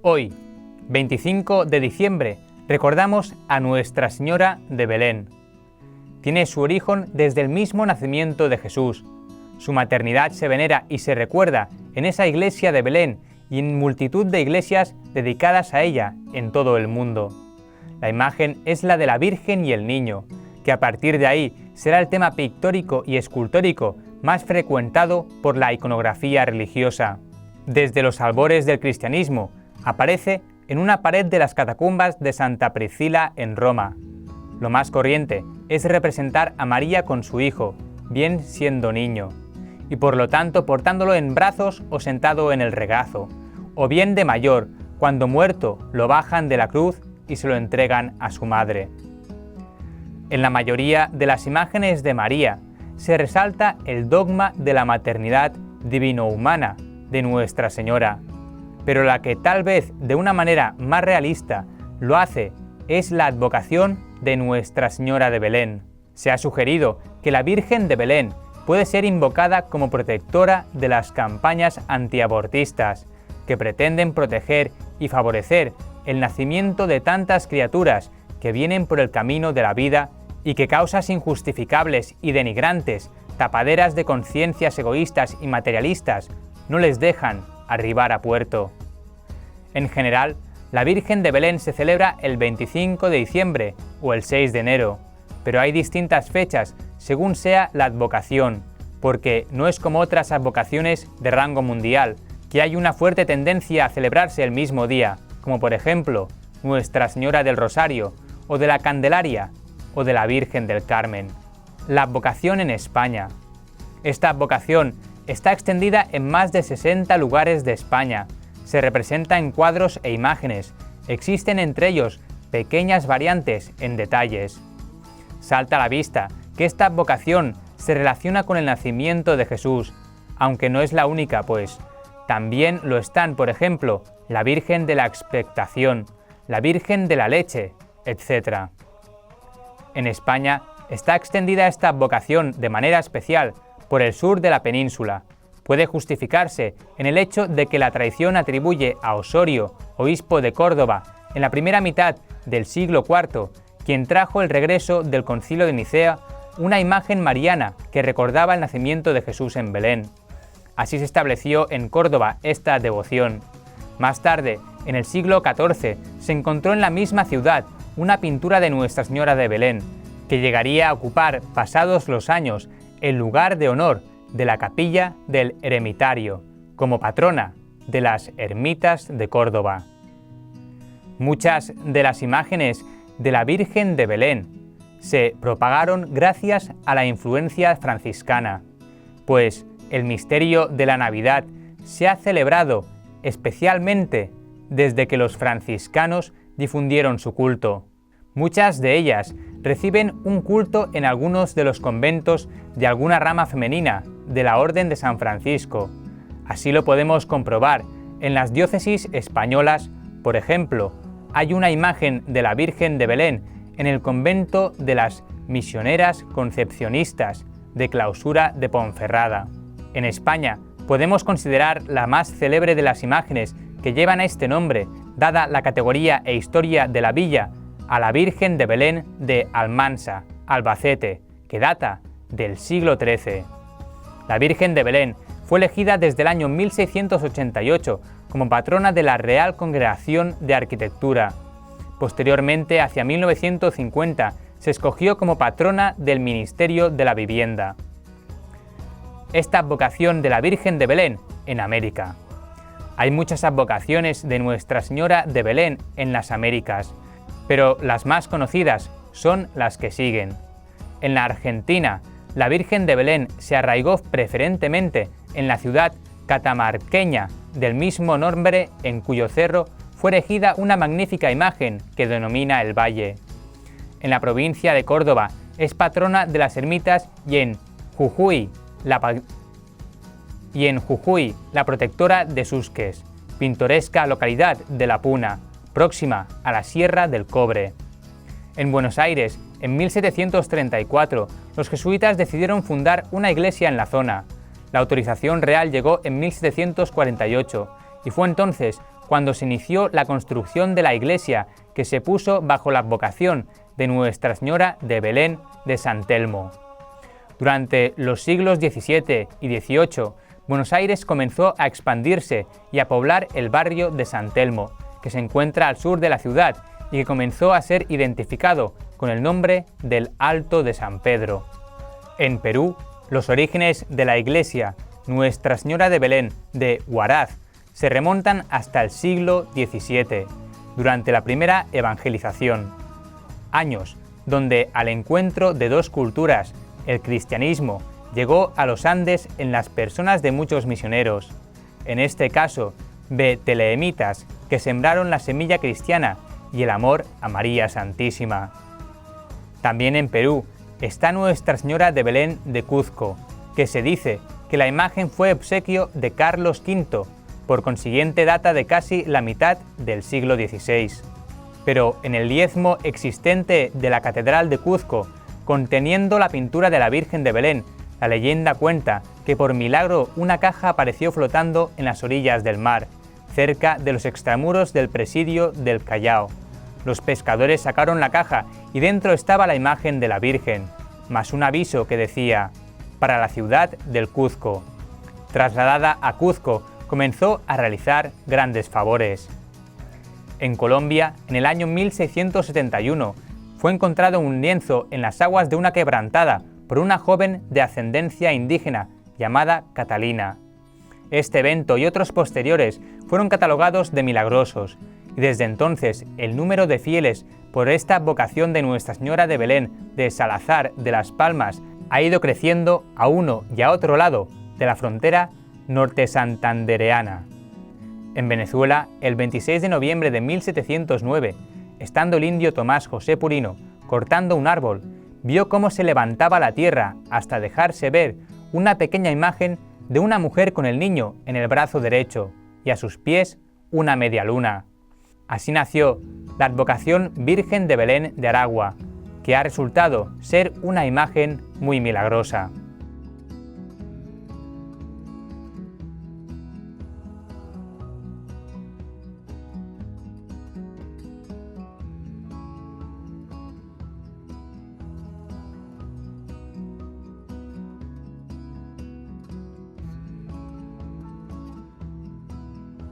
Hoy, 25 de diciembre, recordamos a Nuestra Señora de Belén. Tiene su origen desde el mismo nacimiento de Jesús. Su maternidad se venera y se recuerda en esa iglesia de Belén y en multitud de iglesias dedicadas a ella en todo el mundo. La imagen es la de la Virgen y el Niño, que a partir de ahí será el tema pictórico y escultórico más frecuentado por la iconografía religiosa. Desde los albores del cristianismo, aparece en una pared de las catacumbas de Santa Priscila en Roma. Lo más corriente es representar a María con su hijo, bien siendo niño, y por lo tanto portándolo en brazos o sentado en el regazo, o bien de mayor, cuando muerto lo bajan de la cruz y se lo entregan a su madre. En la mayoría de las imágenes de María se resalta el dogma de la maternidad divino-humana de Nuestra Señora, pero la que tal vez de una manera más realista lo hace es la advocación de Nuestra Señora de Belén. Se ha sugerido que la Virgen de Belén puede ser invocada como protectora de las campañas antiabortistas, que pretenden proteger y favorecer el nacimiento de tantas criaturas que vienen por el camino de la vida y que causas injustificables y denigrantes, tapaderas de conciencias egoístas y materialistas, no les dejan arribar a puerto. En general, la Virgen de Belén se celebra el 25 de diciembre o el 6 de enero, pero hay distintas fechas según sea la advocación, porque no es como otras advocaciones de rango mundial, que hay una fuerte tendencia a celebrarse el mismo día, como por ejemplo Nuestra Señora del Rosario, o de la Candelaria, o de la Virgen del Carmen. La advocación en España. Esta advocación está extendida en más de 60 lugares de España. Se representa en cuadros e imágenes. Existen entre ellos pequeñas variantes en detalles. Salta a la vista que esta advocación se relaciona con el nacimiento de Jesús, aunque no es la única, pues también lo están, por ejemplo, la Virgen de la Expectación, la Virgen de la Leche, etc. En España está extendida esta advocación de manera especial por el sur de la península. Puede justificarse en el hecho de que la tradición atribuye a Osorio, obispo de Córdoba, en la primera mitad del siglo IV, quien trajo el regreso del Concilio de Nicea, una imagen mariana que recordaba el nacimiento de Jesús en Belén. Así se estableció en Córdoba esta devoción. Más tarde, en el siglo XIV, se encontró en la misma ciudad una pintura de Nuestra Señora de Belén, que llegaría a ocupar, pasados los años, el lugar de honor de la capilla del Eremitario, como patrona de las ermitas de Córdoba. Muchas de las imágenes de la Virgen de Belén se propagaron gracias a la influencia franciscana, pues el misterio de la Navidad se ha celebrado especialmente desde que los franciscanos difundieron su culto. Muchas de ellas reciben un culto en algunos de los conventos de alguna rama femenina de la Orden de San Francisco. Así lo podemos comprobar en las diócesis españolas. Por ejemplo, hay una imagen de la Virgen de Belén en el convento de las Misioneras Concepcionistas de Clausura de Ponferrada. En España podemos considerar la más célebre de las imágenes que llevan este nombre, dada la categoría e historia de la villa, a la Virgen de Belén de Almansa, Albacete, que data del siglo XIII. La Virgen de Belén fue elegida desde el año 1688 como patrona de la Real Congregación de Arquitectura. Posteriormente, hacia 1950, se escogió como patrona del Ministerio de la Vivienda. Esta advocación de la Virgen de Belén en América. Hay muchas advocaciones de Nuestra Señora de Belén en las Américas, pero las más conocidas son las que siguen. En la Argentina, la Virgen de Belén se arraigó preferentemente en la ciudad catamarqueña del mismo nombre, en cuyo cerro fue erigida una magnífica imagen que denomina el Valle. En la provincia de Córdoba es patrona de las ermitas y en Jujuy la protectora de Susques, pintoresca localidad de La Puna, próxima a la Sierra del Cobre. En Buenos Aires, en 1734, los jesuitas decidieron fundar una iglesia en la zona. La autorización real llegó en 1748 y fue entonces cuando se inició la construcción de la iglesia que se puso bajo la advocación de Nuestra Señora de Belén de San Telmo. Durante los siglos XVII y XVIII, Buenos Aires comenzó a expandirse y a poblar el barrio de San Telmo, que se encuentra al sur de la ciudad y que comenzó a ser identificado con el nombre del Alto de San Pedro. En Perú, los orígenes de la iglesia Nuestra Señora de Belén de Huaraz se remontan hasta el siglo XVII, durante la primera evangelización. Años donde al encuentro de dos culturas, el cristianismo llegó a los Andes en las personas de muchos misioneros, en este caso, betlehemitas, que sembraron la semilla cristiana y el amor a María Santísima. También en Perú está Nuestra Señora de Belén de Cuzco, que se dice que la imagen fue obsequio de Carlos V, por consiguiente data de casi la mitad del siglo XVI. Pero en el diezmo existente de la Catedral de Cuzco, conteniendo la pintura de la Virgen de Belén, la leyenda cuenta que por milagro una caja apareció flotando en las orillas del mar, cerca de los extramuros del presidio del Callao. Los pescadores sacaron la caja y dentro estaba la imagen de la Virgen, más un aviso que decía: para la ciudad del Cuzco. Trasladada a Cuzco, comenzó a realizar grandes favores. En Colombia, en el año 1671, fue encontrado un lienzo en las aguas de una quebrantada por una joven de ascendencia indígena llamada Catalina. Este evento y otros posteriores fueron catalogados de milagrosos, y desde entonces el número de fieles por esta vocación de Nuestra Señora de Belén de Salazar de las Palmas ha ido creciendo a uno y a otro lado de la frontera norte santandereana. En Venezuela, el 26 de noviembre de 1709, estando el indio Tomás José Purino cortando un árbol, vio cómo se levantaba la tierra hasta dejarse ver una pequeña imagen de una mujer con el niño en el brazo derecho y a sus pies una media luna. Así nació la advocación Virgen de Belén de Aragua, que ha resultado ser una imagen muy milagrosa.